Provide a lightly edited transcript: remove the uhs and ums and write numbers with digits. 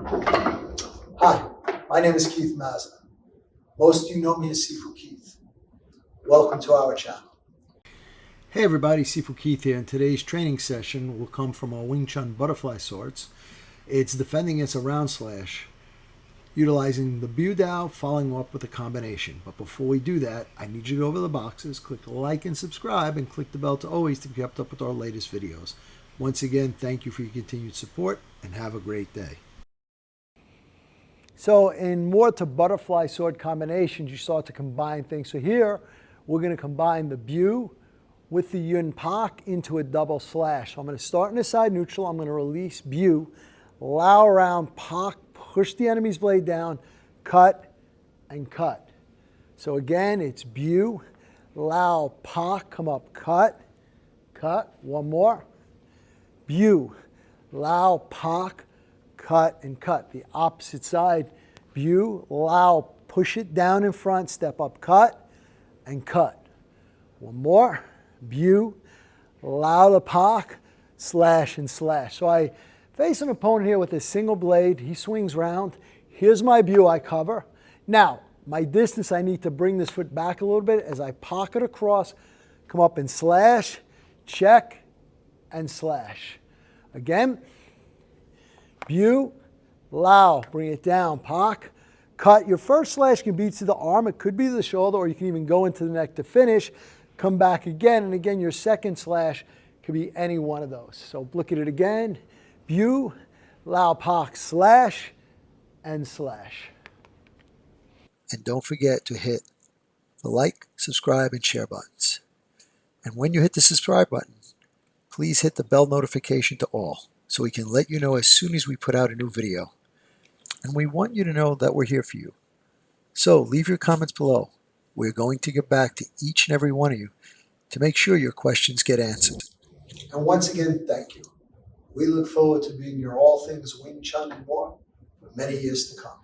Hi, my name is Keith Mazza. Most of you know me as Sifu Keith. Welcome to our channel. Hey everybody, Sifu Keith here, and today's training session will come from our Wing Chun Butterfly Swords. It's defending against a round slash, utilizing the Bu Dao, following up with a combination. But before we do that, I need you to go over the boxes, click like and subscribe, and click the bell to always be kept up with our latest videos. Once again, thank you for your continued support, and have a great day. So in more to butterfly sword combinations, you start to combine things. So here, we're going to combine the Bu with the Yun Pak into a double slash. So I'm going to start in the side neutral. I'm going to release Bu, Lao around, Pak, push the enemy's blade down, cut, and cut. So again, it's Bu, Lao, Pak, come up, cut, cut. One more. Bu, Lao, Pak, cut, and cut. The opposite side, Bu, Lao, push it down in front, step up, cut, and cut. One more. Bu, Lao to Pak, slash and slash. So I face an opponent here with a single blade. He swings round. Here's my Bu I cover. Now, my distance, I need to bring this foot back a little bit as I pocket across, come up and slash, check, and slash. Again, Bu, Lao, bring it down, Pak, cut. Your first slash can be to the arm. It could be the shoulder, or you can even go into the neck to finish. Come back again, and again, your second slash could be any one of those. So look at it again. Bu, Lao, Pak, slash, and slash. And don't forget to hit the like, subscribe, and share buttons. And when you hit the subscribe button, please hit the bell notification to all, so we can let you know as soon as we put out a new video. And we want you to know that we're here for you. So leave your comments below. We're going to get back to each and every one of you to make sure your questions get answered. And once again, thank you. We look forward to being your all things Wing Chun and more for many years to come.